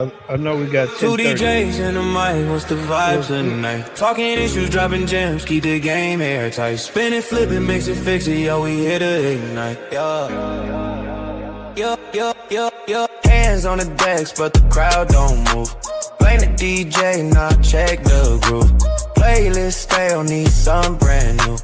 I know we got Two 10:30. DJs in the mic, what's the vibe tonight? Talking issues, dropping gems, keep the game airtight. Spin it, flip it, mix it, fix it, yo, we here to ignite. Yo. Hands on the decks, but the crowd don't move. Blame the DJ, not check the groove. Playlist stale, need some brand new.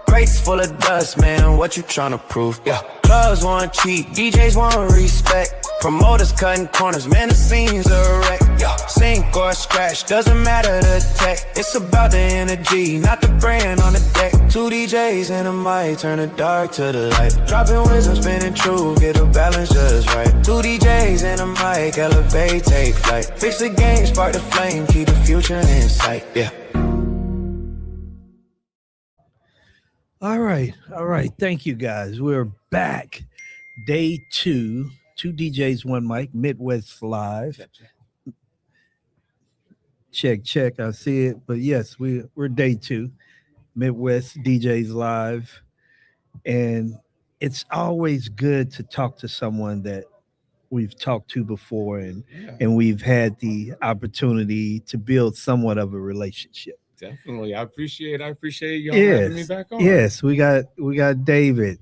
Brakes full of dust, man, what you tryna prove? Yeah, clubs want cheap, DJs want respect. Promoters cutting corners, man, the scene's a wreck. Yeah, sink or scratch, doesn't matter the tech. It's about the energy, not the brand on the deck. Two DJs in the mic, turn the dark to the light. Dropping wisdom, spinning true, get the balance just right. Two DJs in the mic, elevate, take flight. Fix the game, spark the flame, keep the future in sight. Yeah. All right. Thank you, guys. We're back. Day 2. 2 DJs, 1 mic. Midwest Live. Check. I see it. But yes, we're day 2. Midwest DJs Live. And it's always good to talk to someone that we've talked to before and we've had the opportunity to build somewhat of a relationship. Definitely. I appreciate y'all having me back on. Yes, we got David.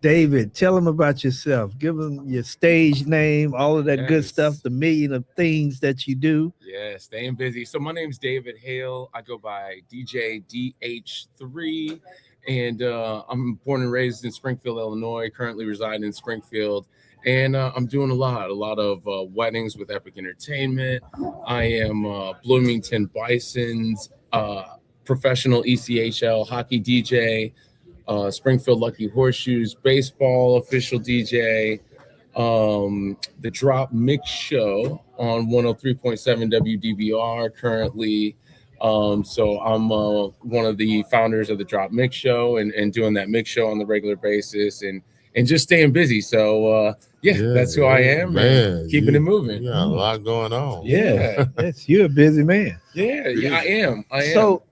David, tell him about yourself. Give him your stage name, all of that good stuff, the million of things that you do. Yeah, staying busy. So my name's David Hale. I go by DJ DH3, and I'm born and raised in Springfield, Illinois, currently reside in Springfield. And I'm doing a lot of weddings with Epic Entertainment. I am Bloomington Bison's professional ECHL hockey DJ, Springfield Lucky Horseshoes baseball official DJ, the Drop Mix Show on 103.7 WDBR currently. So I'm one of the founders of the Drop Mix Show and doing that mix show on the regular basis and just staying busy. So that's who I am, man. Keeping it moving. Yeah, a lot going on. Yeah. Yes, you're a busy man. Yeah, I am. So,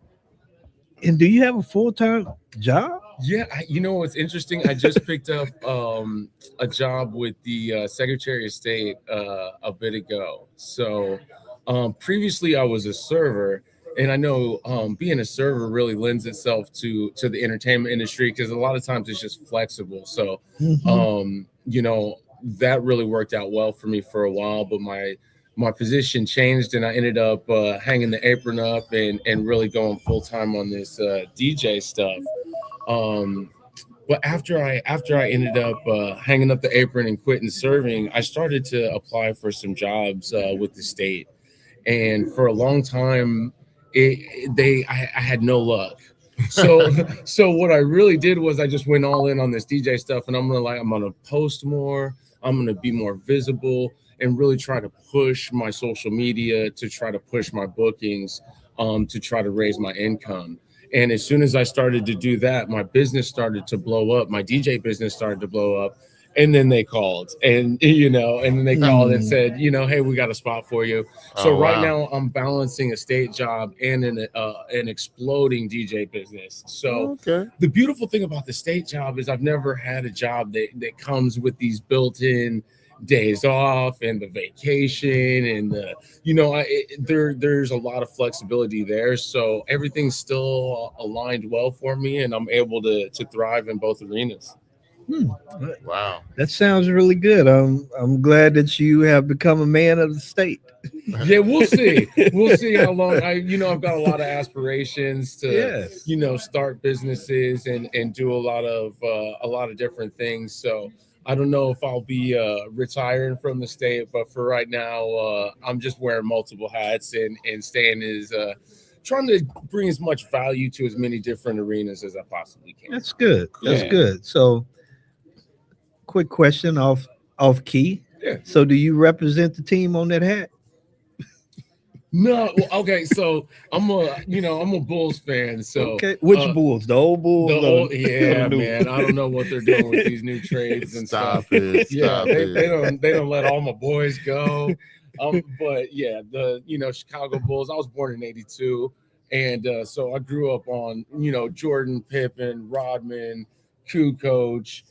and do you have a full-time job? Yeah, what's interesting? I just picked up a job with the Secretary of State a bit ago. So previously I was a server, and I know being a server really lends itself to the entertainment industry because a lot of times it's just flexible. So that really worked out well for me for a while, but my position changed and I ended up hanging the apron up and really going full time on this DJ stuff. But after I ended up hanging up the apron and quitting serving, I started to apply for some jobs with the state, and for a long time, I had no luck. So what I really did was I just went all in on this DJ stuff, and I'm gonna post more. I'm gonna be more visible and really try to push my social media to try to push my bookings, to try to raise my income. And as soon as I started to do that, my business started to blow up. My DJ business started to blow up. And then they called and and said, hey, we got a spot for you. So right now I'm balancing a state job and an exploding DJ business. So the beautiful thing about the state job is I've never had a job that comes with these built-in days off and the vacation and there's a lot of flexibility there. So everything's still aligned well for me and I'm able to thrive in both arenas. Wow, that sounds really good. I'm glad that you have become a man of the state. Yeah, we'll see how long. I've got a lot of aspirations to start businesses and do a lot of different things. So I don't know if I'll be retiring from the state, but for right now, I'm just wearing multiple hats and staying as trying to bring as much value to as many different arenas as I possibly can. That's good. That's good. So, quick question off key. Yeah. So, do you represent the team on that hat? No. Okay. So I'm a Bulls fan. So which Bulls? The old Bulls? Yeah, man. I don't know what they're doing with these new trades and stuff. They don't let all my boys go. But yeah, the Chicago Bulls. I was born in '82, and so I grew up on Jordan, Pippen, Rodman, Kukoc.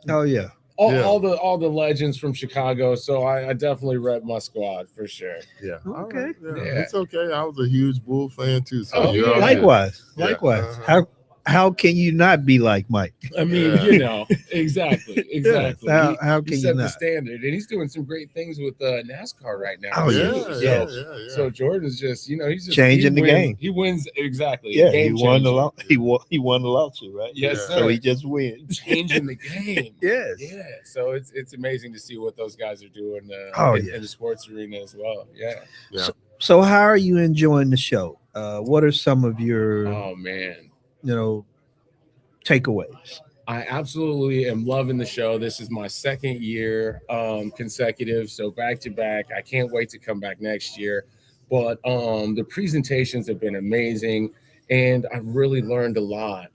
Oh yeah. all the legends from Chicago. So I definitely rep my squad for sure. Yeah. All Okay. right. Yeah. Yeah. It's okay. I was a huge Bull fan too. So Oh, you're yeah. all good. Likewise. Yeah. Likewise. Uh-huh. How can you not be like Mike? I mean, Yeah. you know, exactly. Yes. How He can you set the not? standard, and he's doing some great things with NASCAR right now. Oh, Yeah. too. yeah. Yeah. So Jordan's just, he's just Changing he the wins- game. He wins exactly. Yeah, Game he won the changer. he won the lawsuit, right? Yes, Yeah. sir. So he just wins. Changing the game. Yes. Yeah, so it's amazing to see what those guys are doing in the sports arena as well. Yeah. So how are you enjoying the show? What are some of your Oh man, takeaways? I absolutely am loving the show. This is my second year consecutive, so back to back. I can't wait to come back next year. But the presentations have been amazing, and I've really learned a lot.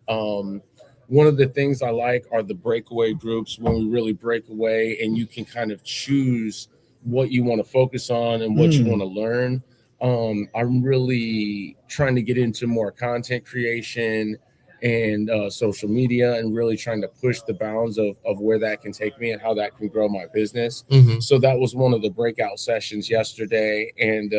One of the things I like are the breakaway groups, when we really break away and you can kind of choose what you want to focus on and what you want to learn. I'm really trying to get into more content creation and social media, and really trying to push the bounds of where that can take me and how that can grow my business. Mm-hmm. So that was one of the breakout sessions yesterday. And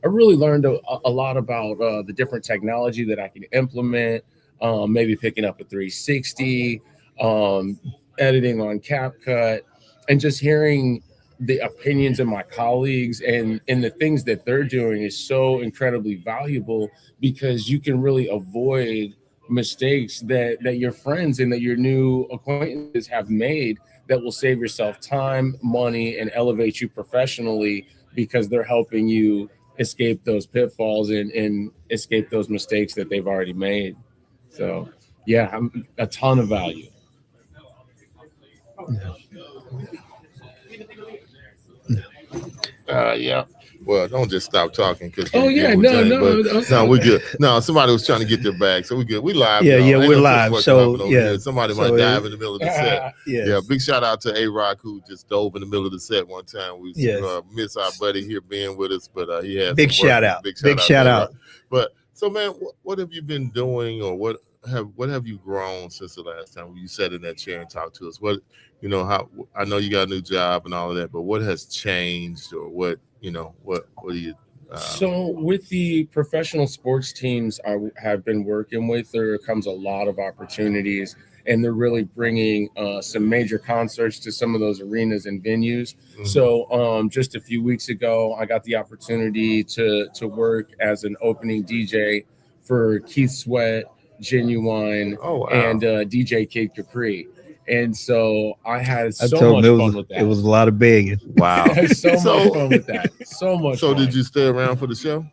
I really learned a lot about the different technology that I can implement, maybe picking up a 360, editing on CapCut, and just hearing the opinions of my colleagues and the things that they're doing is so incredibly valuable, because you can really avoid mistakes that your friends and that your new acquaintances have made, that will save yourself time, money, and elevate you professionally, because they're helping you escape those pitfalls and escape those mistakes that they've already made. So yeah, a ton of value. Yeah. Well, don't just stop talking because. Oh, yeah, no, we're good. No, somebody was trying to get their bag, so we're good. We live. Yeah, y'all. yeah, Ain't we're no live. telling So, what's happening over yeah. here. Somebody So, might dive in the middle of the set. Yes. Yeah, big shout out to A-Rock, who just dove in the middle of the set one time. We miss our buddy here being with us, but he had Big shout out. Big shout out. But so, man, what have you been doing, or what have you grown since the last time you sat in that chair and talked to us? How I know you got a new job and all of that, but what has changed, or what do you? So with the professional sports teams I have been working with, there comes a lot of opportunities, and they're really bringing some major concerts to some of those arenas and venues. Mm-hmm. So just a few weeks ago, I got the opportunity to work as an opening DJ for Keith Sweat, Genuine, and DJ Kid Capri. And so I had so much fun with that. It was a lot of begging. Wow. I had so much fun with that. So much fun. Did you stay around for the show?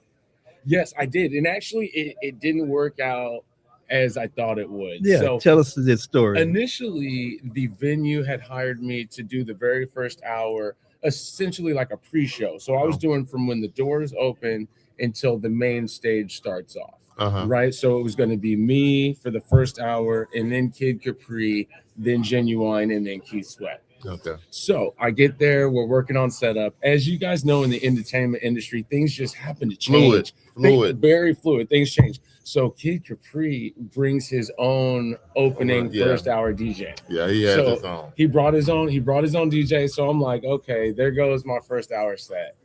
Yes, I did. And actually, it didn't work out as I thought it would. Yeah, so tell us this story. Initially, the venue had hired me to do the very first hour, essentially like a pre-show. So I was doing from when the doors open until the main stage starts off. Right. So it was going to be me for the first hour, and then Kid Capri, then Genuine, and then Keith Sweat. Okay. So I get there, we're working on setup. As you guys know, in the entertainment industry, things just happen to change. Fluid. Very fluid. Things change. So Kid Capri brings his own opening first hour DJ. Yeah, he has his own. He brought his own DJ. So I'm like, okay, there goes my first hour set.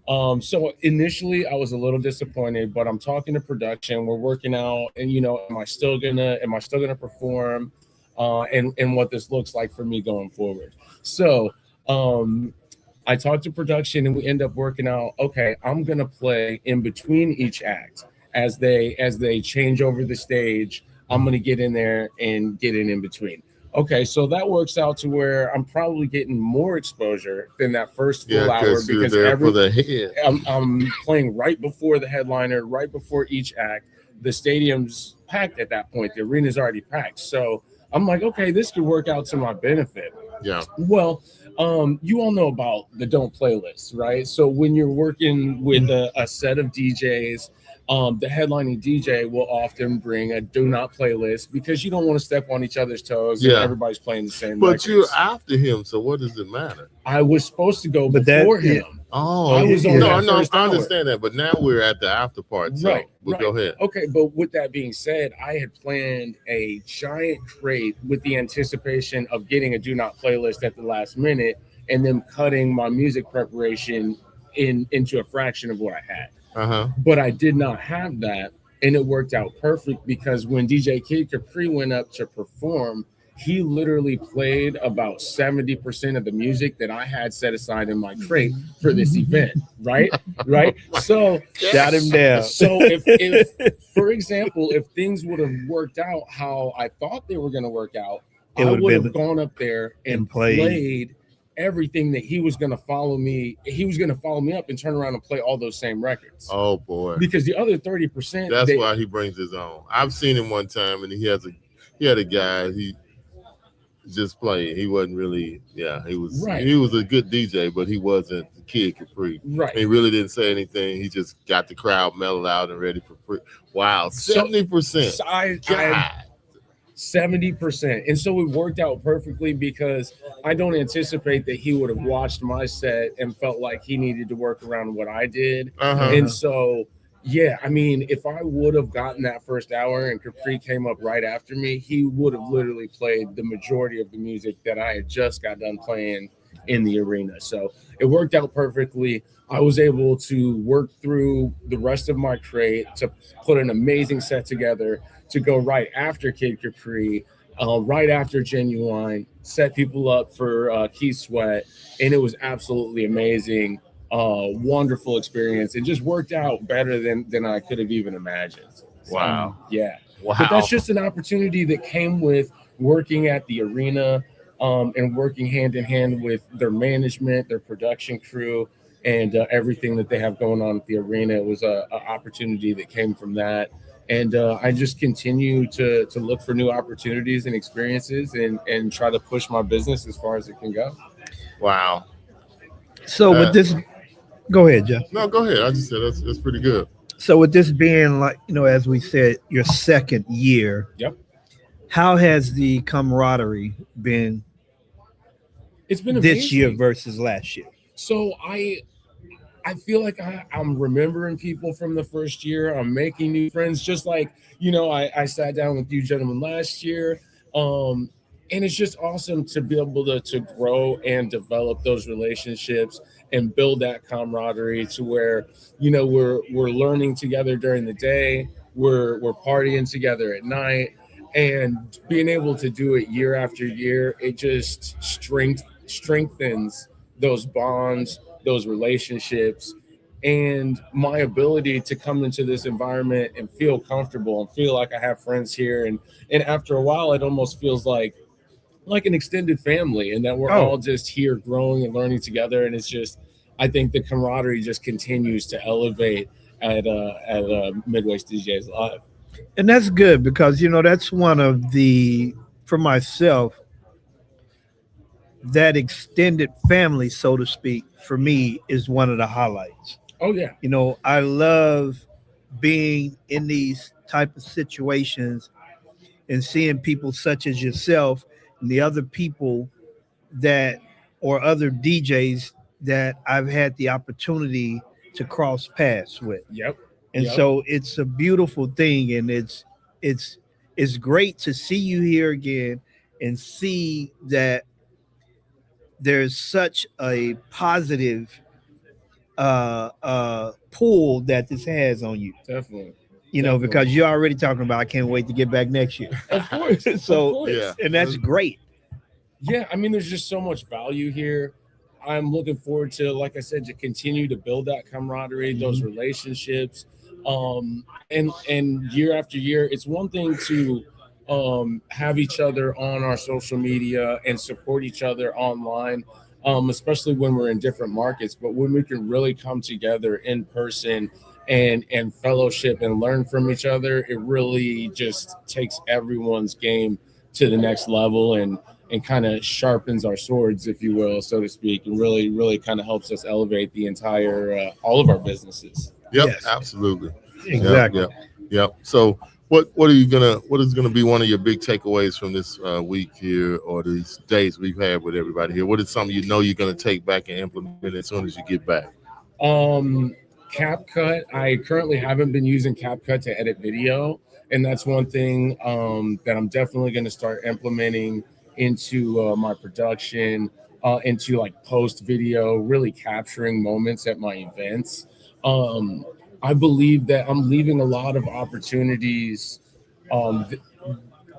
So initially I was a little disappointed, but I'm talking to production. We're working out, and am I still gonna perform? And what this looks like for me going forward. So I talked to production, and we end up working out, okay, I'm gonna play in between each act as they change over the stage. I'm gonna get in there and get in between. Okay, so that works out to where I'm probably getting more exposure than that first full hour, because I'm playing right before the headliner, right before each act. The stadium's packed at that point. The arena's already packed. So I'm like, okay, this could work out to my benefit. Yeah. Well, you all know about the Don't Playlist, right? So when you're working with a set of DJs, the headlining DJ will often bring a do not playlist, because you don't want to step on each other's toes. And everybody's playing the same. But records. You're after him, so what does it matter? I was supposed to go before him. Oh, I was on no, that no, first I hour. understand that, but now we're at the after part. So, Right, but right. go ahead. Okay, but with that being said, I had planned a giant crate with the anticipation of getting a do not playlist at the last minute and then cutting my music preparation into a fraction of what I had. But I did not have that, and it worked out perfect because when DJ Kid Capri went up to perform, he literally played about 70% of the music that I had set aside in my crate for this event, right? Right. So Shot him down. So if for example, if things would have worked out how I thought they were going to work out, It I would've would have been- gone up there and and played. played everything that he was going to follow me. He was going to follow me up and turn around and play all those same records. Oh boy, Because the other 30%, that's why he brings his own. I've seen him one time, and he had a guy. He just played. He wasn't really. Yeah, he was. Right. He was a good DJ, but he wasn't Kid Capri. Right. He really didn't say anything. He just got the crowd mellowed out and ready for free. Wow, 70%. So I God. 70%. And so it worked out perfectly because I don't anticipate that he would have watched my set and felt like he needed to work around what I did. And so, yeah, I mean, if I would have gotten that first hour and Capri came up right after me, he would have literally played the majority of the music that I had just got done playing in the arena. So it worked out perfectly. I was able to work through the rest of my crate to put an amazing set together to go right after Kid Capri, right after Genuine, set people up for Keith Sweat, and it was absolutely amazing. Wonderful experience. It just worked out better than I could have even imagined. So, Wow. Yeah. Wow. But that's just an opportunity that came with working at the arena and working hand in hand with their management, their production crew, and everything that they have going on at the arena. It was an opportunity that came from that. And I just continue to look for new opportunities and experiences and try to push my business as far as it can go. Wow. So with this, go ahead, Jeff. No, go ahead. I just said that's pretty good. So with this being, like, as we said, your second year. Yep. How has the camaraderie been It's been this year amazing. versus last year? So I feel like I'm remembering people from the first year. I'm making new friends, just like, I sat down with you gentlemen last year. And it's just awesome to be able to grow and develop those relationships and build that camaraderie to where, we're learning together during the day. We're partying together at night, and being able to do it year after year, it just strengthens those bonds, those relationships, and my ability to come into this environment and feel comfortable and feel like I have friends here. And after a while, it almost feels like an extended family, and that we're all just here growing and learning together. And it's just, I think the camaraderie just continues to elevate at Midwest DJs Live. And that's good because, that's one of the, for myself, that extended family, so to speak, for me is one of the highlights. Oh, yeah. I love being in these type of situations and seeing people such as yourself and the other people or other DJs that I've had the opportunity to cross paths with. Yep. And so it's a beautiful thing, and it's great to see you here again and see that there's such a positive pull that this has on you. Definitely. Because you're already talking about, I can't wait to get back next year. Of course. So, of course. Yeah. and that's great. Yeah, I mean, there's just so much value here. I'm looking forward to, like I said, to continue to build that camaraderie, those relationships. And year after year, it's one thing to have each other on our social media and support each other online, especially when we're in different markets. But when we can really come together in person and fellowship and learn from each other, it really just takes everyone's game to the next level and kind of sharpens our swords, if you will, so to speak, and really, really kind of helps us elevate the entire, all of our businesses. Yep, Yes. absolutely. Exactly. Yep. So what is gonna be one of your big takeaways from this week here, or these days we've had with everybody here? What is something you're gonna take back and implement as soon as you get back? CapCut. I currently haven't been using CapCut to edit video, and that's one thing that I'm definitely going to start implementing into my production, into like post video, really capturing moments at my events. I believe that I'm leaving a lot of opportunities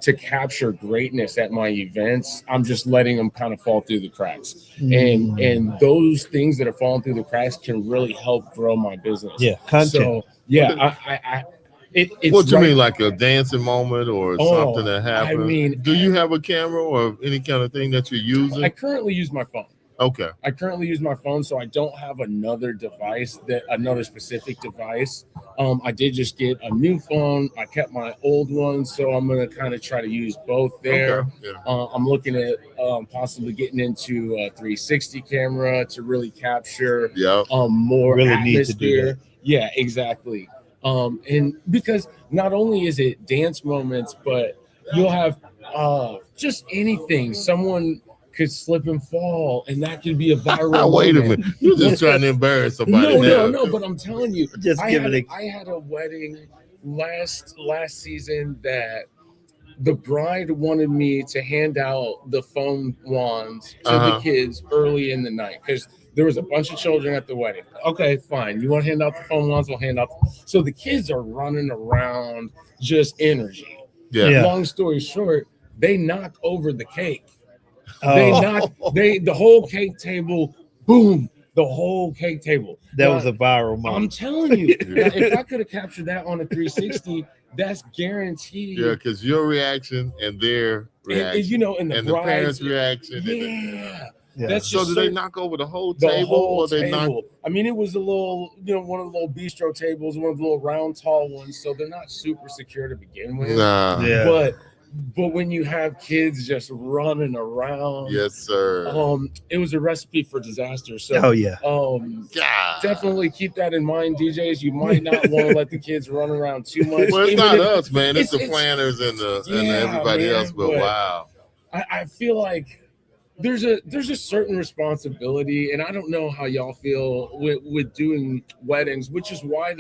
to capture greatness at my events. I'm just letting them kind of fall through the cracks. And those things that are falling through the cracks can really help grow my business. Yeah, content. So yeah, it's What you right- mean, like a dancing moment or Oh, something that I happened? mean, do you have a camera or any kind of thing that you're using? I currently use my phone. Okay. I currently use my phone, so I don't have another specific device. I did just get a new phone. I kept my old one, so I'm gonna kind of try to use both there. Okay. Yeah. I'm looking at possibly getting into a 360 camera to really capture Yeah. more Really need to do atmosphere. Yeah, exactly. And because not only is it dance moments, but you'll have just anything. Someone could slip and fall, and that could be a viral Wait a moment. minute. You're just trying to embarrass somebody. No, but I'm telling you, Just I give had, it I had a wedding last season that the bride wanted me to hand out the foam wands to the kids early in the night because there was a bunch of children at the wedding. Okay, fine. You want to hand out the foam wands? We'll hand out. So the kids are running around, just energy. Yeah. Long story short, they knocked over the cake. Oh, The whole cake table, boom, the whole cake table. that Now, was a viral I'm moment. telling you, now, if I could have captured that on a 360, that's guaranteed. Yeah, because your reaction and their reaction, And, you know, and the and the bride's parents' reaction. and the- Yeah. Yeah. That's So just did they knock over the whole the table, whole or they knock? table. I mean, it was a little, one of the little bistro tables, one of the little round, tall ones. So they're not super secure to begin with. Nah. Yeah. But when you have kids just running around, Yes, sir. it was a recipe for disaster. So Oh yeah. God. definitely keep that in mind, DJs. You might not want to let the kids run around too much. Well, it's even not if- us, man. It's the it's- planners and Yeah, everybody man, else. But but- wow. I feel like there's a certain responsibility, and I don't know how y'all feel with doing weddings, which is why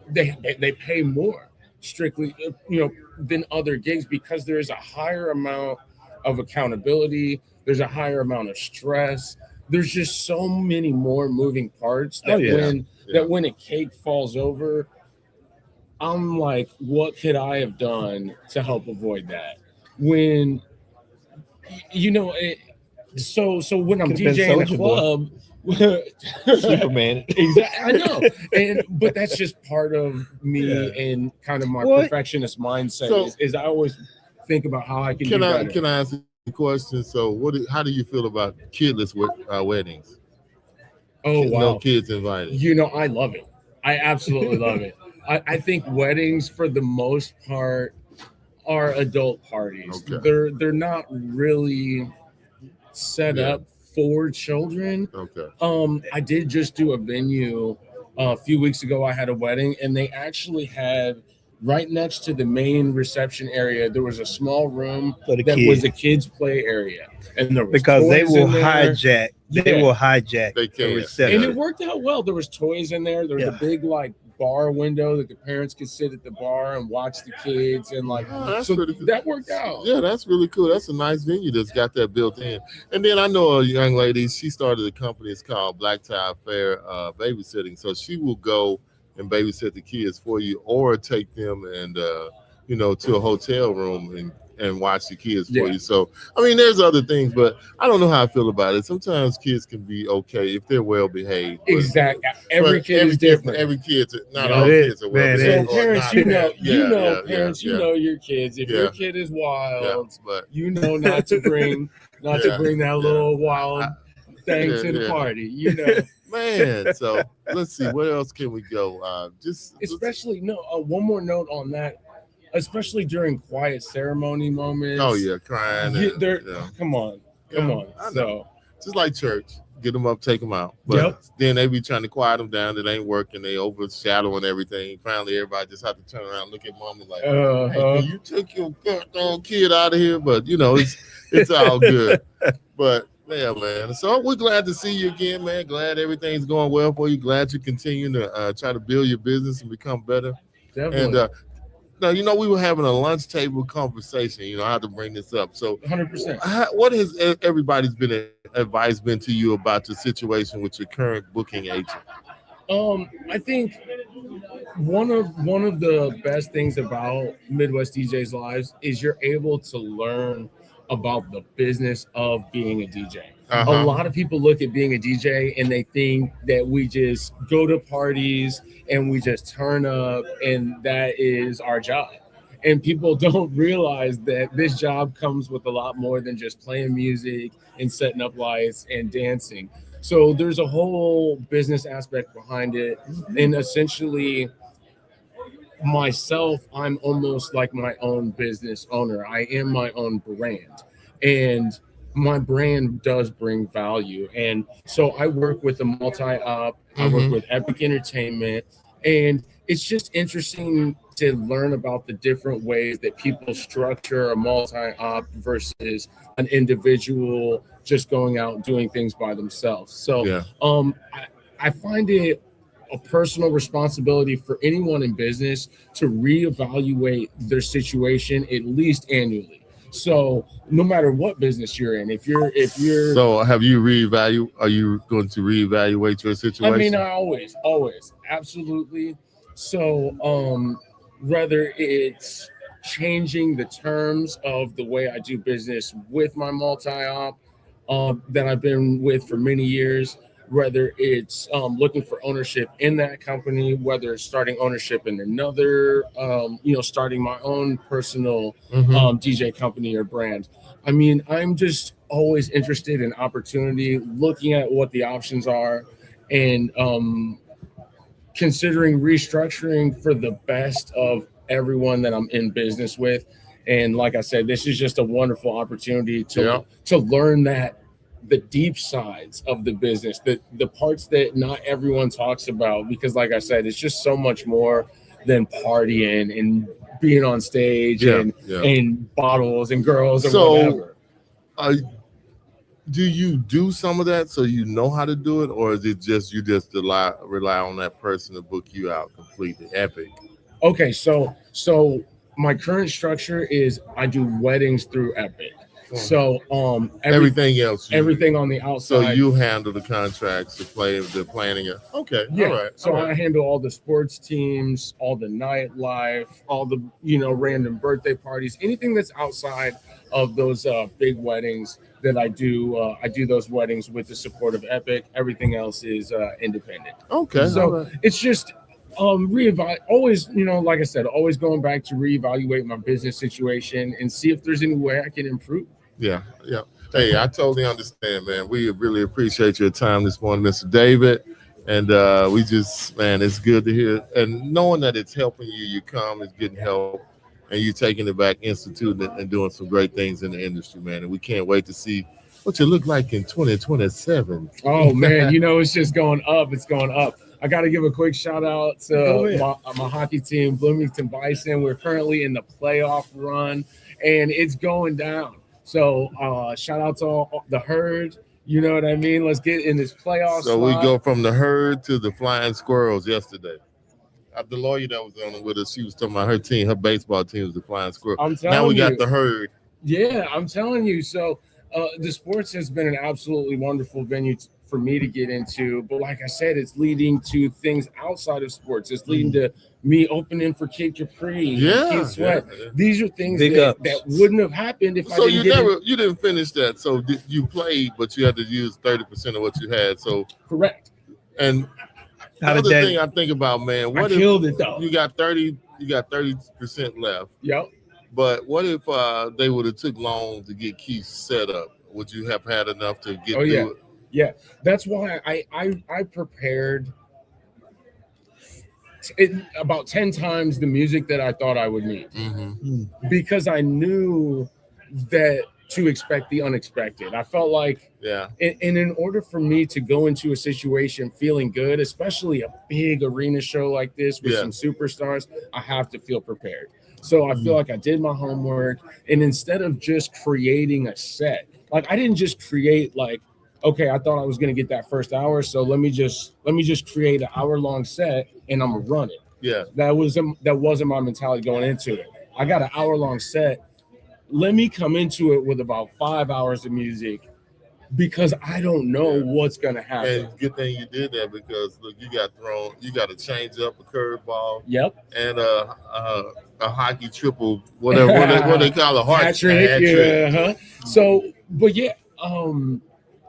they pay more strictly than other gigs, because there is a higher amount of accountability, there's a higher amount of stress, there's just so many more moving parts that when a cake falls over, I'm like, what could I have done to help avoid that? When so when I'm Could've been DJing a Soulja Boy. club, Superman. exactly, I know, but that's just part of me Yeah. and kind of my What? perfectionist mindset. So- is I always think about how I can do Can I better. ask a question? So, how do you feel about kidless weddings? Oh wow, No kids invited. I love it. I absolutely love it. I think weddings, for the most part, are adult parties. Okay. They're not really set Yeah. up for children. Okay. I did just do a venue a few weeks ago. I had a wedding, and they actually had right next to the main reception area, there was a small room For the that kids. was a kids' play area, and there was Because they toys will in there. hijack. They Yeah. will hijack They the can. And reception. it worked out well. There was toys in there. There was Yeah. a big bar window that the parents could sit at the bar and watch the kids, and Oh, that's so pretty cool. that worked out. Yeah, that's really cool. That's a nice venue that's got that built in. And then I know a young lady, she started a company, it's called Black Tie Fair Babysitting. So she will go and babysit the kids for you, or take them and to a hotel room and watch the kids for Yeah. you. So I mean, there's other things, but I don't know how I feel about it. Sometimes kids can be okay if they're well behaved. but- Exactly. Every but kid is different. Every kid's not Yeah. all It is. kids are well Man, it So behaved. is. or parents, not. you know, Yeah, parents, yeah. you know your kids. If Yeah. your kid is Yeah, wild, but you know not to bring Yeah. that little wild thing Yeah, to the yeah. party. You know, man, so let's see, where else can we go? especially one more note on that. Especially during quiet ceremony moments. Oh yeah, crying. You- and, they're- you know, Come on. I know. So just like church, get them up, take them out. But Yep. then they be trying to quiet them down. It ain't working. They overshadowing everything. Finally, everybody just have to turn around, and look at mama like, "Hey, can you take your goddamn kid out of here?" But it's all good. But Yeah, man. So we're glad to see you again, man. Glad everything's going well for you. Glad you continue to try to build your business and become better. Definitely. And now, we were having a lunch table conversation. I have to bring this up. So 100%. what has everybody's advice been to you about your situation with your current booking agent? I think one of the best things about Midwest DJs Lives is you're able to learn about the business of being a DJ. A lot of people look at being a DJ and they think that we just go to parties and we just turn up and that is our job. And people don't realize that this job comes with a lot more than just playing music and setting up lights and dancing. So there's a whole business aspect behind it. And essentially, myself, I'm almost like my own business owner. I am my own brand. And my brand does bring value. And so I work with a multi-op, I work with Epic Entertainment, and it's just interesting to learn about the different ways that people structure a multi-op versus an individual just going out and doing things by themselves. So I find it a personal responsibility for anyone in business to reevaluate their situation at least annually. So no matter what business you're in, if you're so have you are you going to reevaluate your situation? I mean, I always absolutely. So whether it's changing the terms of the way I do business with my multi-op that I've been with for many years, whether it's looking for ownership in that company, whether it's starting ownership in another, starting my own personal DJ company or brand. I mean, I'm just always interested in opportunity, looking at what the options are, and considering restructuring for the best of everyone that I'm in business with. And like I said, this is just a wonderful opportunity to learn that the deep sides of the business, the parts that not everyone talks about, because like I said, it's just so much more than partying and being on stage and bottles and girls or whatever. Do you do some of that so you know how to do it, or is it just you just rely on that person to book you out completely? Epic. Okay, so my current structure is I do weddings through Epic. So everything else, everything on the outside. So you handle the contracts, the planning. Okay, yeah. All right. So I handle all the sports teams, all the nightlife, all the random birthday parties, anything that's outside of those big weddings that I do. I do those weddings with the support of Epic. Everything else is independent. Okay. So it's just always, like I said, always going back to reevaluate my business situation and see if there's any way I can improve. Yeah. Hey, I totally understand, man. We really appreciate your time this morning, Mr. David. And we just, man, it's good to hear. And knowing that it's helping you, you come, it's getting help, and you're taking it back, instituting it, and doing some great things in the industry, man. And we can't wait to see what you look like in 2027. Oh, man, it's just going up. It's going up. I got to give a quick shout out to my hockey team, Bloomington Bison. We're currently in the playoff run, and it's going down. So shout out to all the herd. You know what I mean? Let's get in this playoff. So we go from the herd to the flying squirrels yesterday. The lawyer that was on with us, she was talking about her team, her baseball team was the flying squirrels. Now we got the herd. Yeah, I'm telling you. So the sports has been an absolutely wonderful venue for me to get into. But like I said, it's leading to things outside of sports. It's leading to me opening for Kid Capri, Kid Sweat. Yeah. These are things that wouldn't have happened if I didn't you didn't finish that. So you played, but you had to use 30% of what you had. So correct. And the other thing I think about, man, what if killed it though? You got 30% left. Yep. But what if they would have took long to get Keith set up? Would you have had enough to get through it? Yeah, that's why I prepared about 10 times the music that I thought I would need, because I knew that to expect the unexpected. I felt like, and in order for me to go into a situation feeling good, especially a big arena show like this with some superstars, I have to feel prepared. So I feel like I did my homework, and instead of just creating a set, Like I didn't just create like, okay, I thought I was gonna get that first hour, so let me just create an hour-long set and I'm gonna run it. Yeah. That wasn't my mentality going into it. I got an hour-long set. Let me come into it with about 5 hours of music because I don't know what's gonna happen. And good thing you did that because look, you got to change up a curveball Yep. and a hockey triple, whatever what they call a hat trick. Yeah. So, but yeah,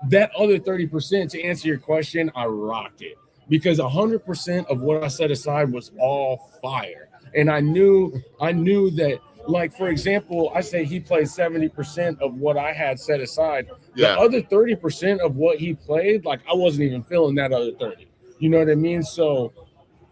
that other 30%, to answer your question, I rocked it because 100% of what I set aside was all fire, and I knew that. Like, for example, I say he played 70% of what I had set aside. Yeah. The other 30% of what he played, like, I wasn't even feeling that other 30. You know what I mean? So,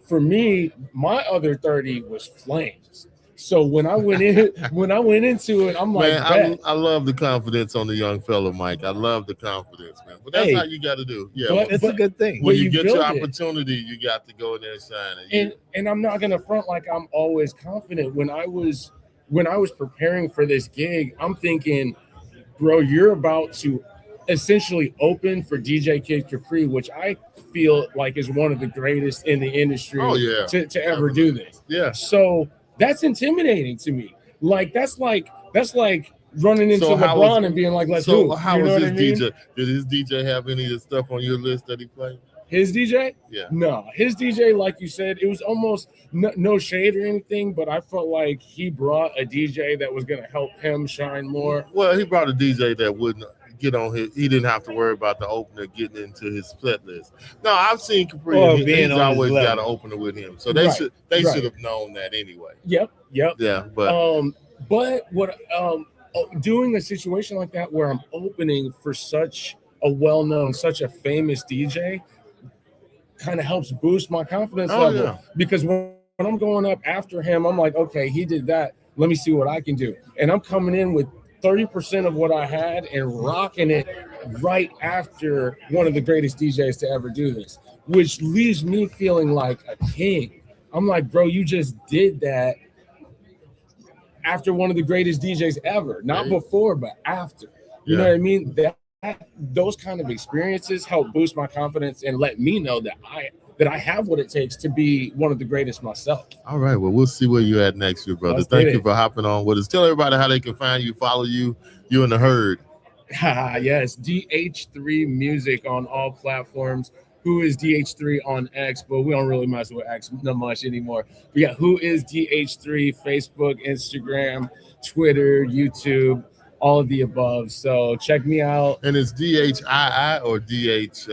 for me, my other 30 was flames. So when I went into it, I'm like, man, I love the confidence on the young fella, Mike. I love the confidence, man. But that's how you got to do. Yeah, but it's a good thing. when you get your opportunity, you got to go in there and shine it. And I'm not gonna front like I'm always confident. When I was preparing for this gig, I'm thinking, bro, you're about to essentially open for DJ Kid Capri, which I feel like is one of the greatest in the industry to ever do this. Yeah. So that's intimidating to me. Like that's like running into LeBron and being like, let's do it. So how was his DJ? Did his DJ have any of the stuff on your list that he played? His DJ? Yeah. No, his DJ, like you said, it was almost no shade or anything, but I felt like he brought a DJ that was going to help him shine more. Well, he brought a DJ that wouldn't get on his. He didn't have to worry about the opener getting into his split list. No, I've seen Capri. He's always got an opener with him, so they should have known that anyway. Yep. Yeah, but what doing a situation like that where I'm opening for such a well-known, such a famous DJ kind of helps boost my confidence level because when I'm going up after him, I'm like, okay, he did that. Let me see what I can do. And I'm coming in with 30% of what I had and rocking it right after one of the greatest DJs to ever do this, which leaves me feeling like a king. I'm like, bro, you just did that after one of the greatest DJs ever, not before, but after. You know what I mean? Those kind of experiences help boost my confidence and let me know that I have what it takes to be one of the greatest myself. All right. Well, we'll see where you're at next year, brother. Thank you for hopping on with us. Tell everybody how they can find you, follow you, you and the herd. Yes, DH3 Music on all platforms. Who is DH3 on X? But we don't really mess with X not much anymore. But yeah, who is DH3? Facebook, Instagram, Twitter, YouTube. All of the above. So check me out. And it's DHII or DH?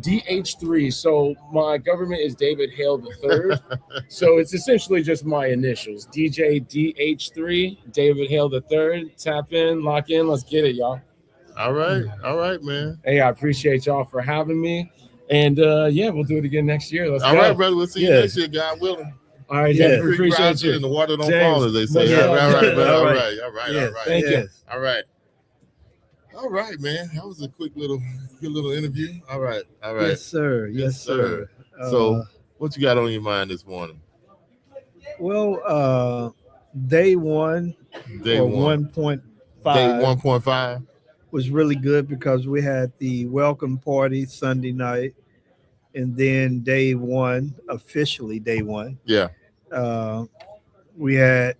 DH3. So my government is David Hale III. So it's essentially just my initials. DJ DH3, David Hale III. Tap in, lock in. Let's get it, y'all. All right, man. Hey, I appreciate y'all for having me. And we'll do it again next year. Let's go. All right, brother. We'll see you next year, God willing. All right, James. Appreciate you. And the water don't fall, as they say. All right. Thank you. All right, man. That was a good little interview. All right. Yes, sir. So, what you got on your mind this morning? Well, day one, 1.5. Day 1.5 was really good because we had the welcome party Sunday night, and then day one, officially day one. Yeah. We had,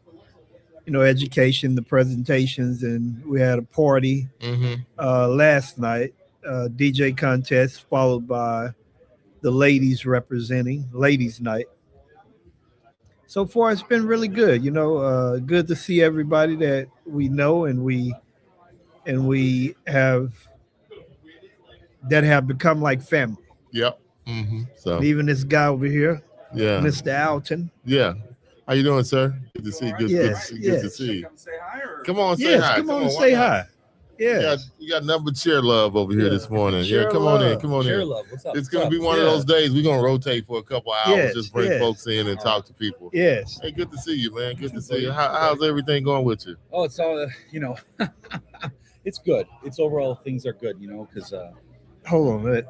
education, the presentations, and we had a party last night, DJ contest, followed by the ladies representing ladies night. So far, it's been really good. Good to see everybody that we know and we have become like family. Yep. So even this guy over here, Mr. Alton. Yeah. How you doing, sir? Good to see you. Good to see you. Come on, say hi. Come on, say hi. Yeah. You got number chair love over here this morning. Come on in. Chair love. What's up? It's going to be one of those days. We're going to rotate for a couple hours, just bring folks in and talk to people. Yes. Hey, good to see you, man. Good to see you. How's everything going with you? Oh, it's all, it's good. It's overall things are good, because hold on a minute.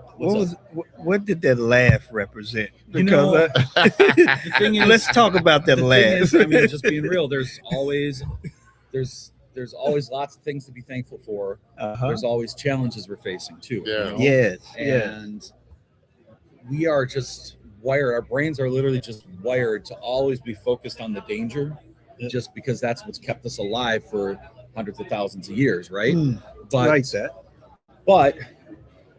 What did that laugh represent? Because the thing is, let's talk about that laugh. Just being real, there's there's always lots of things to be thankful for. Uh-huh. There's always challenges we're facing too. Yeah. Yes. Yes. And we are just wired. Our brains are literally just wired to always be focused on the danger, Yeah. just because that's what's kept us alive for hundreds of thousands of years, right? But Like that. but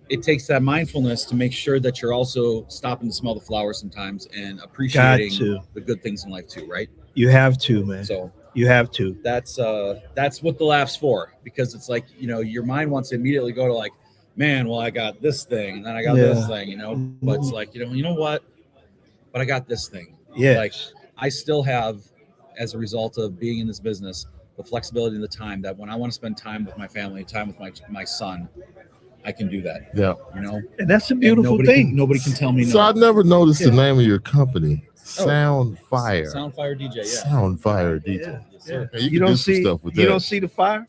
it takes that mindfulness to make sure that you're also stopping to smell the flowers sometimes and appreciating to. the good things in life too, right? You have to, man. So You have to. that's what the laugh's for, because it's like, you know, your mind wants to immediately go to like, man, well, I got this thing and then I got this Yeah. thing, you know, but it's like, you know what, but I got this thing. Yeah. Like I still have, as a result of being in this business, the flexibility and the time that when I want to spend time with my family, time with my son, I can do that. Yeah. You know, And that's a And beautiful thing. Nobody can tell me no. So I never noticed the Yeah. name of your company, Sound Fire. Soundfire DJ, yeah. Sound Fire DJ. Yeah. Yes, sir. Yeah, you, You can don't do some see stuff with you that. don't see the fire?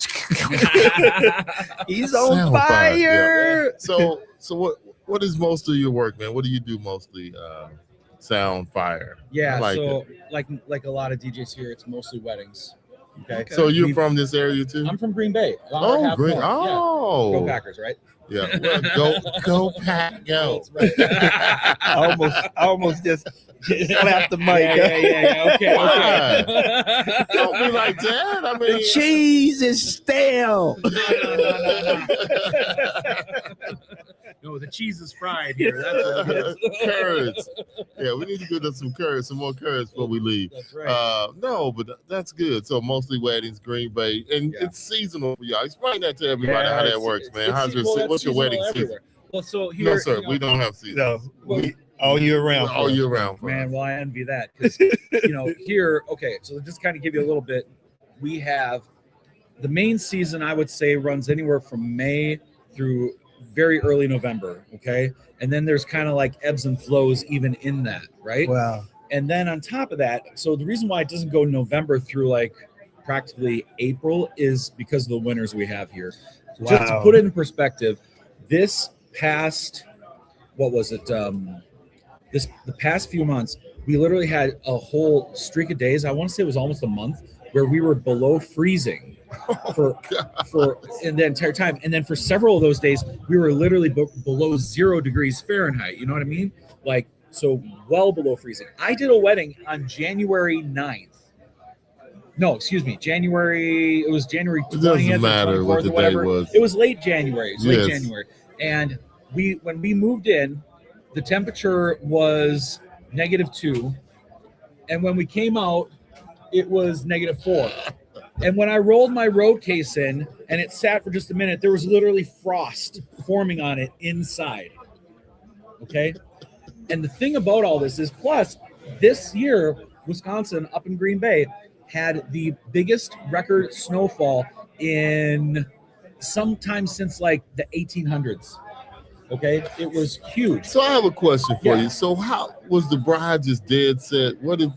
He's on Sound fire. yeah. So what is most of your work, man? What do you do mostly? Sound Fire. Yeah, I like so like a lot of DJs here, it's mostly weddings. Okay. So you're We've- from this area too? I'm from Green Bay. Oh, Half great. north, Oh, yeah. Go Packers, right? yeah. Well, go Pack, go. That's right. I almost just slapped the mic. Yeah. Okay. Why? Don't be like that. I mean, The cheese is stale. No, the cheese is fried here. That's what it is. curds. Yeah, we need to get us some curds, some more curds before we leave. That's right. No, but that's good. So mostly weddings, Green Bay, and Yeah. it's seasonal for y'all. Explain that to everybody how that it's- works, man. it's- How's your well, that's what's your wedding seasonal season? everywhere. Well, so here, No, sir, you know, we don't have season. No, all year round. All year round. For Man, us. well, I envy that because here. Okay, so just kind of give you a little bit. We have the main season. I would say runs anywhere from May through very early November. Okay, and then there's kind of like ebbs and flows even in that, right? Wow. And then on top of that, so the reason why it doesn't go November through like practically April is because of the winters we have here. Just to Wow. put it in perspective, this past, what was it? The past few months, we literally had a whole streak of days. I want to say it was almost a month where we were below freezing for in the entire time. And then for several of those days, we were literally below 0 degrees Fahrenheit. You know what I mean? Like, so well below freezing. I did a wedding on January 9th. No, excuse me. It was January 20th. It doesn't or matter 24th what or the day whatever. was. It was late January. It was late Yes. January. And when we moved in, the temperature was -2. And when we came out, it was -4. And when I rolled my road case in and it sat for just a minute, there was literally frost forming on it inside. Okay. And the thing about all this is, plus, this year, Wisconsin up in Green Bay had the biggest record snowfall in sometime since like the 1800s. Okay. It was huge. So I have a question for Yeah. you. So how was the bride just dead set? What if,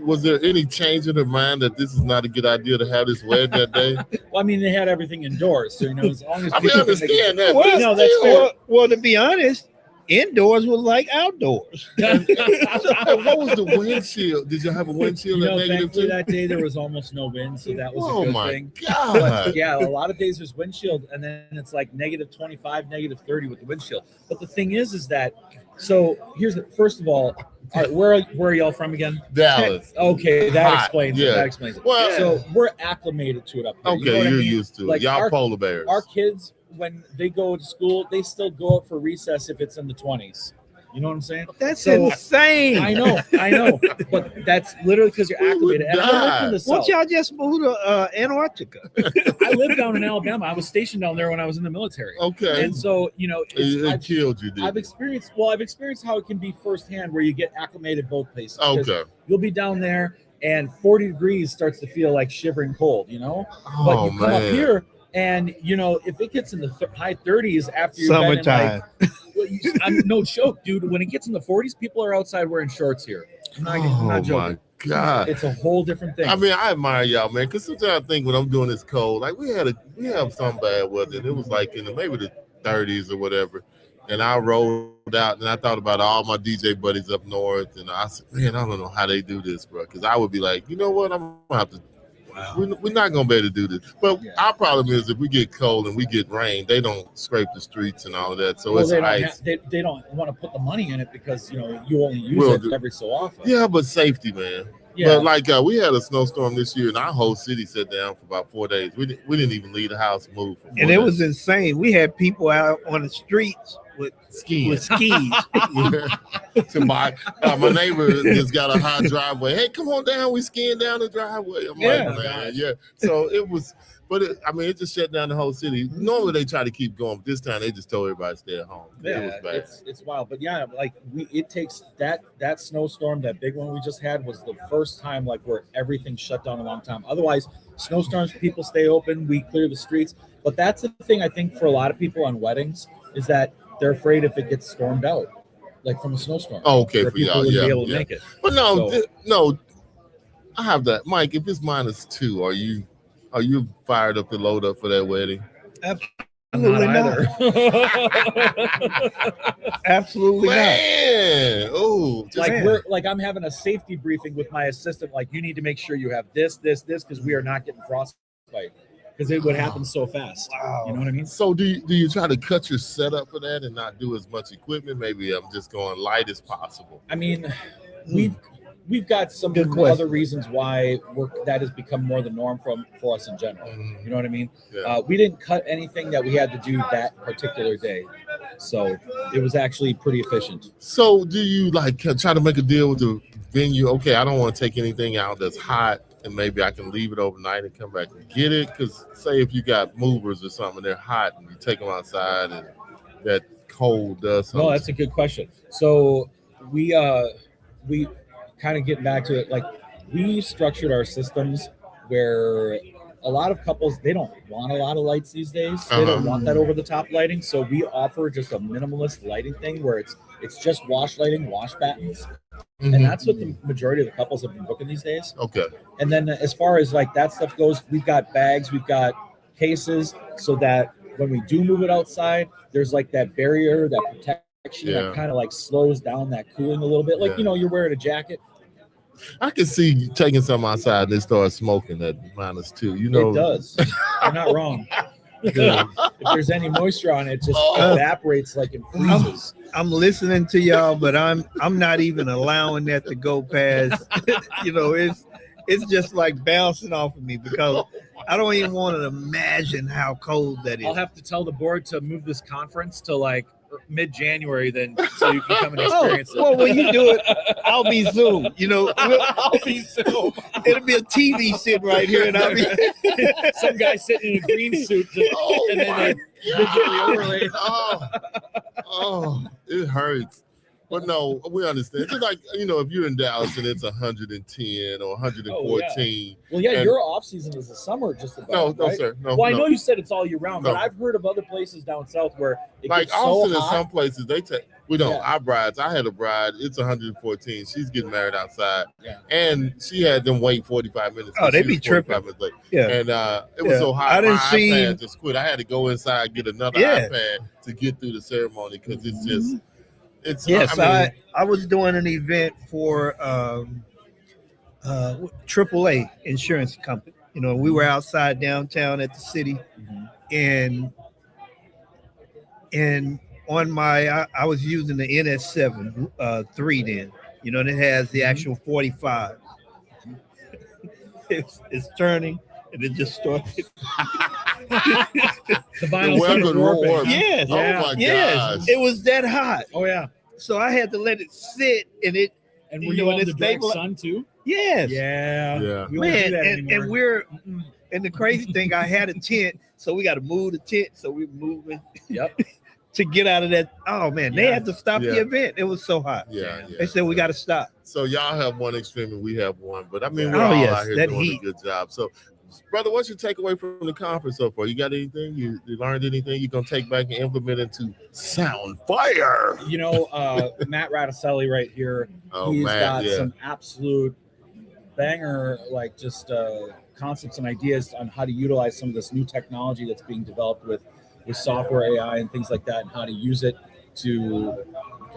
was there any change in her mind that this is not a good idea to have this wedding that day? Well, I mean, they had everything indoors. So, as long as I mean, I people can make it- understand that. Well, but no, that's still, fair. Well, to be honest, indoors was like outdoors. What was the windshield? Did you have a windshield at thankfully -2? that day there was almost no wind, so that was Oh a good my thing. God. But yeah, a lot of days there's windshield, and then it's like -25, -30 with the windshield. But the thing is that, so first of all right, where are y'all from again? Dallas. Okay, that Hot, explains yeah. it. That explains it. Well, So we're acclimated to it up here. You know okay, what I you're mean? used to it. Like Y'all our- polar bears. Our kids, when they go to school, they still go out for recess if it's in the 20s. You know what I'm saying? That's So- insane. I know, but that's literally because you're We would acclimated. And I lived in the Won't South. y'all just move to Antarctica? I lived down in Alabama. I was stationed down there when I was in the military, Okay. and so It killed you, did I've experienced how it can be firsthand, where you get acclimated both places. it? 'Cause Okay. you'll be down there, and 40 degrees starts to feel like shivering cold, But Oh, you come up man. here, and if it gets in the high 30s after you've been in, Summertime. I'm no joke, dude. When it gets in the 40s, people are outside wearing shorts here. I'm Oh, not joking. my God. It's a whole different thing. I mean, I admire y'all, man, because sometimes I think when I'm doing this cold, like we have some bad weather, and it was like in maybe the 30s or whatever. And I rolled out, and I thought about all my DJ buddies up north, and I said, man, I don't know how they do this, bro. Because I would be like, you know what, I'm gonna have to we're not gonna be able to do this. But Yeah. our problem is if we get cold and we get rain, they don't scrape the streets and all of that. So Well, it's they don't, ice. they don't want to put the money in it because you only use Will it do. every so often. Yeah, but safety, man. Yeah. But like we had a snowstorm this year, and our whole city shut down for about 4 days. We didn't even leave the house and move. For 4 And it days. was insane. We had people out on the streets with skiing. skis. To my neighbor just got a hot driveway. Hey, come on down. We skiing down the driveway. I'm Yeah. like, man, yeah. So it was, but it just shut down the whole city. Normally they try to keep going, but this time they just told everybody to stay at home. It was Yeah, bad. it's wild, but yeah, like it takes that snowstorm, that big one we just had was the first time like where everything shut down a long time. Otherwise, snowstorms, people stay open, we clear the streets. But that's the thing I think for a lot of people on weddings is that they're afraid if it gets stormed out, like from a snowstorm. Oh, okay, that for people y'all, wouldn't yeah, be able to yeah. make it. But no, So- no, I have that, Mike. If it's -2, are you fired up to load up for that wedding? I'm Absolutely not not. either. Absolutely not. Man, oh, like Man. I'm having a safety briefing with my assistant. Like, you need to make sure you have this, because we are not getting frostbite because it would happen so fast. Wow. You know what I mean? So do you try to cut your setup for that and not do as much equipment? Maybe I'm just going light as possible. I mean, we've got some Good question. other reasons why that has become more the norm for us in general. Mhm. You know what I mean? Yeah. We didn't cut anything that we had to do that particular day, so it was actually pretty efficient. So do you like try to make a deal with the venue? Okay, I don't want to take anything out that's hot, and maybe I can leave it overnight and come back and get it. Because say if you got movers or something, they're hot, and you take them outside, and that cold does something. No, that's a good question. So we kind of getting back to it, like we structured our systems where a lot of couples, they don't want a lot of lights these days. They don't want that over the top lighting. So we offer just a minimalist lighting thing where it's just wash lighting, wash battens. Mhm. And that's what the majority of the couples have been booking these days. Okay. And then as far as like that stuff goes, we've got bags, we've got cases, so that when we do move it outside, there's like that barrier, that protection Yeah. that kind of like slows down that cooling a little bit. Like, Yeah. you're wearing a jacket. I can see you taking some outside and they start smoking at -2. You know, It does. You're not wrong. If there's any moisture on it, it just Oh. evaporates like it freezes. I'm listening to y'all, but I'm not even allowing that to go past. It's just like bouncing off of me because I don't even want to imagine how cold that is. I'll have to tell the board to move this conference to like mid-January then, so you can come and Oh, experience it. well, when you do it, I'll be Zoom. I'll be so. It'll be a TV sitting right here, and I'll be. Some guy sitting in a green suit, just, Oh and then my they digitally overlay. Oh, it hurts. But no, we understand. It's like, if you're in Dallas and it's 110 or 114. Well, yeah, And- your off season is the summer, just about. No, right? sir. No, Well, I no. know you said it's all year round, but No. I've heard of other places down south where it Like gets so Austin and hot. some places, they take, we don't. Yeah. Our brides, I had a bride, it's 114. She's getting married outside. Yeah. And she had them wait 45 minutes. Oh, they She be was 45 tripping. minutes late. Yeah. And it was Yeah. so hot. I didn't my see- iPad just quit. I had to go inside and get another Yeah. iPad to get through the ceremony because it's just, it's, Yes, I mean, I was doing an event for AAA insurance company. We were outside downtown at the city, and on my I was using the NS7 3 then. And it has the actual 45. It's turning, and it just started. The the vinyl weather started warping. warped. Yes, Oh my yes, gosh. it was that hot. Oh yeah. So I had to let it sit, and it. And You were know, you and on the it's direct stable- sun too? Yes. Yeah. Yeah. We won't do Man, that and anymore. and the crazy thing, I had a tent, so we got to move the tent, so we're moving Yep. to get out of that. Oh man, they Yeah. had to stop Yeah. the event. It was so hot. Yeah, They said we got to stop. So y'all have one extreme and we have one, but I mean, we're Oh, all yes, out here that doing heat. a good job. So, brother, what's your takeaway from the conference so far? You got anything? You learned anything you're gonna take back and implement into Sound Fire? Matt Raticelli right here. Oh He's man, got yeah. some absolute banger, like just concepts and ideas on how to utilize some of this new technology that's being developed with software, AI, and things like that, and how to use it to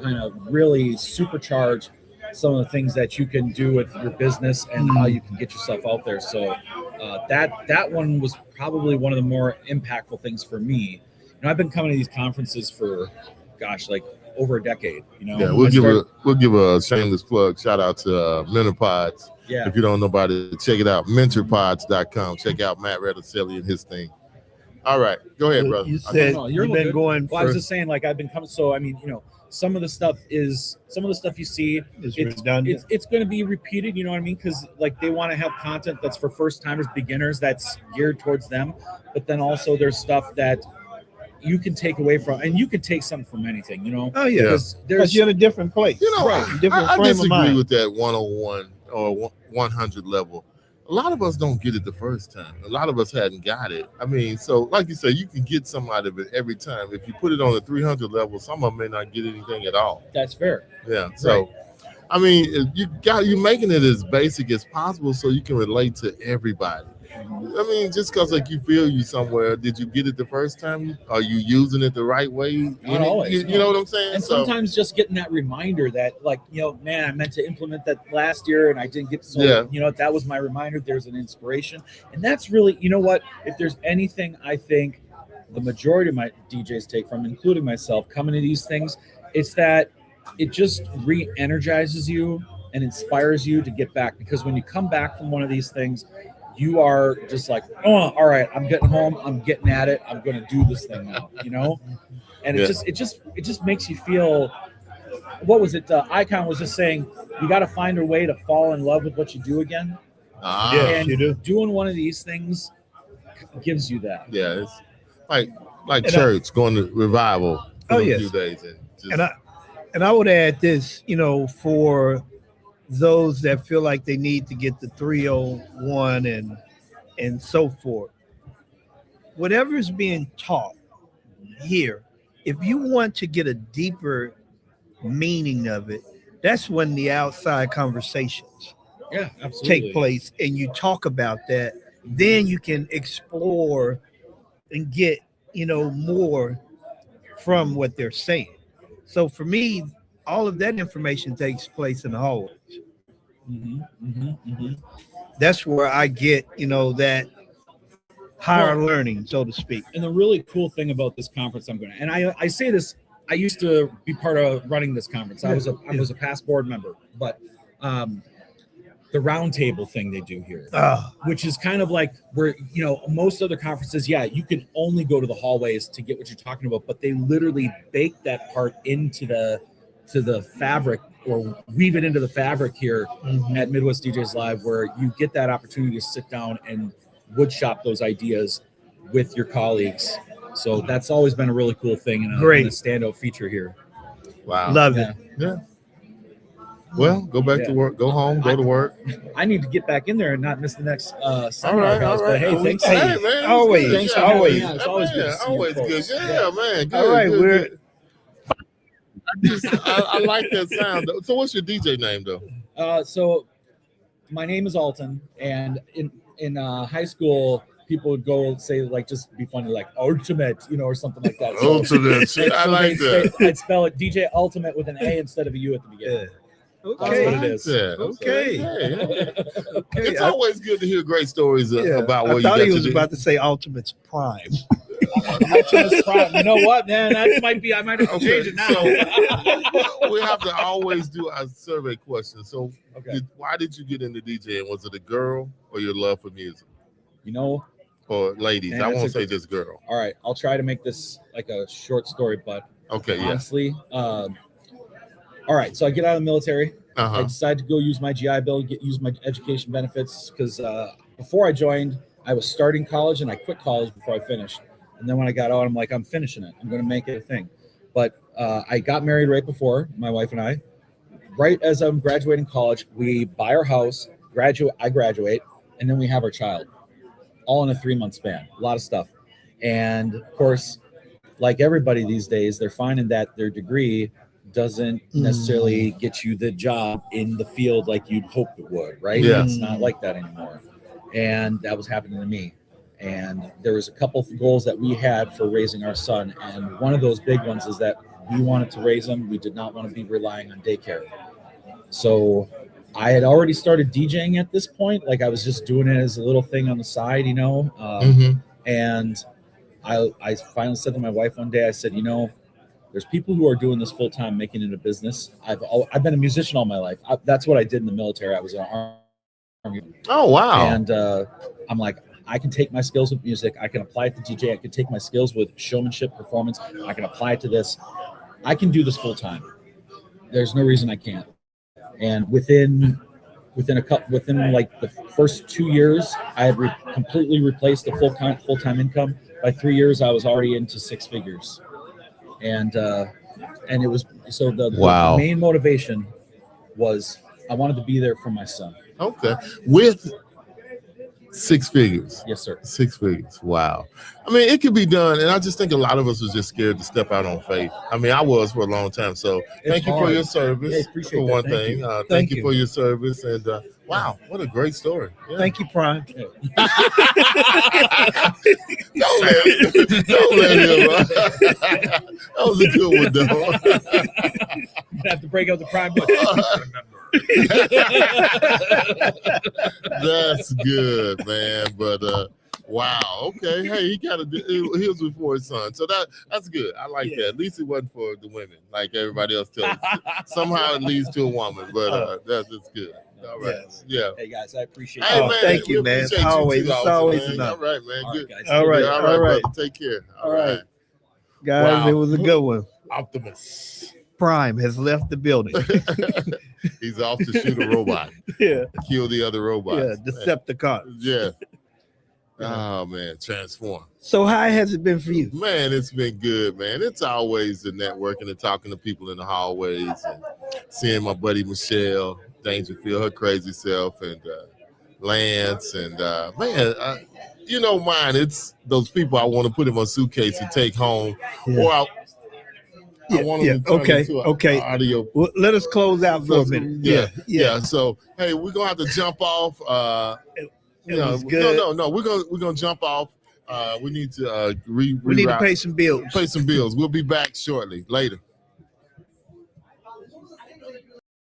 kind of really supercharge some of the things that you can do with your business and how you can get yourself out there. So that one was probably one of the more impactful things for me. I've been coming to these conferences for, gosh, like over a decade. Yeah, we'll give a shameless plug. Shout out to Mentorpods. Yeah. If you don't know about it, check it out. Mentorpods.com. Check out Matt Reticelli and his thing. All right, go ahead, brother. You said you've been good. going. Well, I was just saying, like I've been coming. So I mean, some of the stuff you see, it's redundant. It's going to be repeated. You know what I mean? Because like they want to have content that's for first timers, beginners, that's geared towards them. But then also there's stuff that you can take away from, and you can take something from anything. Oh yeah, because you're in a different place. Different I frame of disagree mind. with that 101 or 100 level. A lot of us don't get it the first time. A lot of us hadn't got it. I mean, so like you said, you can get some out of it every time. If you put it on the 300 level, some of them may not get anything at all. That's fair. Yeah. So, right. I mean, you're making it as basic as possible so you can relate to everybody. I mean, just because like you feel you somewhere, did you get it the first time? Are you using it the right way? Not always. You know what I'm saying? And sometimes just getting that reminder that, like, man, I meant to implement that last year and I didn't get to. That was my reminder. There's an inspiration, and that's really, what? If there's anything, I think the majority of my DJs take from, including myself, coming to these things, it's that it just re-energizes you and inspires you to get back. Because when you come back from one of these things, you are just like, oh, all right, I'm getting home, I'm getting at it, I'm going to do this thing now, And it just makes you feel. What was it? Icon was just saying, you got to find a way to fall in love with what you do again. Yes, you do. Doing one of these things gives you that. Yeah, it's like church, going to revival for a few days, and I would add this, for those that feel like they need to get the 301 and so forth. Whatever is being taught here, if you want to get a deeper meaning of it, that's when the outside conversations take place and you talk about that. Then you can explore and get, more from what they're saying. So for me, all of that information takes place in the hallways. That's where I get, that higher learning, so to speak. And the really cool thing about this conference, and I say this, I used to be part of running this conference. I was a past board member, but the roundtable thing they do here, which is kind of like where, most other conferences, you can only go to the hallways to get what you're talking about, but they literally bake that part into the fabric, or weave it into the fabric here at Midwest DJs Live, where you get that opportunity to sit down and woodshop those ideas with your colleagues. So that's always been a really cool thing and a standout feature here. Wow. Love it. Yeah. Well, go back to work, go home, go to work. I need to get back in there and not miss the next seminar, all right, guys. But hey, thanks. Hey, man, always. Thanks always. It's always good to see always you good. folks. Yeah, man. Good, all right, good. I like that sound. So what's your DJ name, though? So my name is Alton, and in high school, people would go say, like, just be funny, like Ultimate, or something like that. So, Ultimate. I like that. I'd spell it DJ Ultimate with an A instead of a U at the beginning. Okay. That's what it is. Okay. It's always good to hear great stories about what you got to do. I thought he was about to say Ultimate's Prime. Ultimate's Prime. You know what, man? That might be. I might have to change it now. So we have to always do a survey question. So, why did you get into DJing? Was it a girl or your love for music? Or ladies? Man, I won't say just girl. All right, I'll try to make this like a short story, but honestly, all right. So I get out of the military. I decided to go use my GI Bill, use my education benefits, because before I joined, I was starting college and I quit college before I finished. And then when I got out, I'm like, I'm finishing it. I'm going to make it a thing. But I got married right before, my wife and I. Right as I'm graduating college, we buy our house, I graduate, and then we have our child, all in a 3-month span. A lot of stuff. And of course, like everybody these days, they're finding that their degree doesn't necessarily get you the job in the field like you'd hope it would, right? Yeah. It's not like that anymore. And that was happening to me. And there was a couple of goals that we had for raising our son. And one of those big ones is that we wanted to raise him. We did not want to be relying on daycare. So I had already started DJing at this point. Like I was just doing it as a little thing on the side, you know. And I finally said to my wife one day, I said, you know, there's people who are doing this full time, making it a business. I've been a musician all my life. That's what I did in the military. I was an army. Oh wow! And I'm like, I can take my skills with music. I can apply it to DJ. I can take my skills with showmanship, performance. I can apply it to this. I can do this full time. There's no reason I can't. And within like the first 2 years, I had completely replaced the full time income. By 3 years, I was already into six figures. And it was so the main motivation was I wanted to be there for my son. Okay, with six figures. Yes, sir. Six figures. Wow. I mean, it could be done, and I just think a lot of us was just scared to step out on faith. I mean, I was for a long time. So thank you for your service. Yeah, appreciate for that. one Thank thing. you. Thank you for your service, and wow, what a great story. Yeah. Thank you, Prime. Don't let him. That was a good one, though. I'm gonna have to break out the Prime. That's good, man. But wow, okay. Hey, he was before his son, so that's good. I like that. At least it wasn't for the women, like everybody else tells. Somehow it leads to a woman, but that's good. All right. Yes. Yeah. Hey guys, I appreciate Hey, it. man, thank you, we man. appreciate you Always, too, it's also, always man. enough. All right, man. All Good. right, guys. All right, All right. right. Brother. Take care. All right. Guys, Wow. it was a good one. Optimus. Prime has left the building. He's off to shoot a robot, Yeah, kill the other robots. yeah, Decepticon. Yeah. Oh man, transform. So how has it been for you? Man, it's been good, man. It's always the networking and talking to people in the hallways and seeing my buddy Michelle Dangerfield, her crazy self, and Lance, and man, you know mine. It's those people I want to put in my suitcase and take home, Yeah. or I want them to turn into an audio. Well, let us close out for a minute. Yeah. So hey, we're gonna have to jump off. It was good. No. We're gonna jump off. We need to We need to pay some bills. Pay some bills. We'll be back shortly. Later.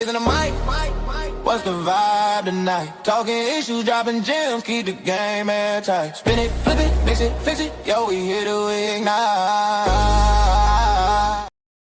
In the mic, what's the vibe tonight? Talking issues, dropping gems, keep the game airtight. Spin it, flip it, mix it, fix it, yo, we here to ignite.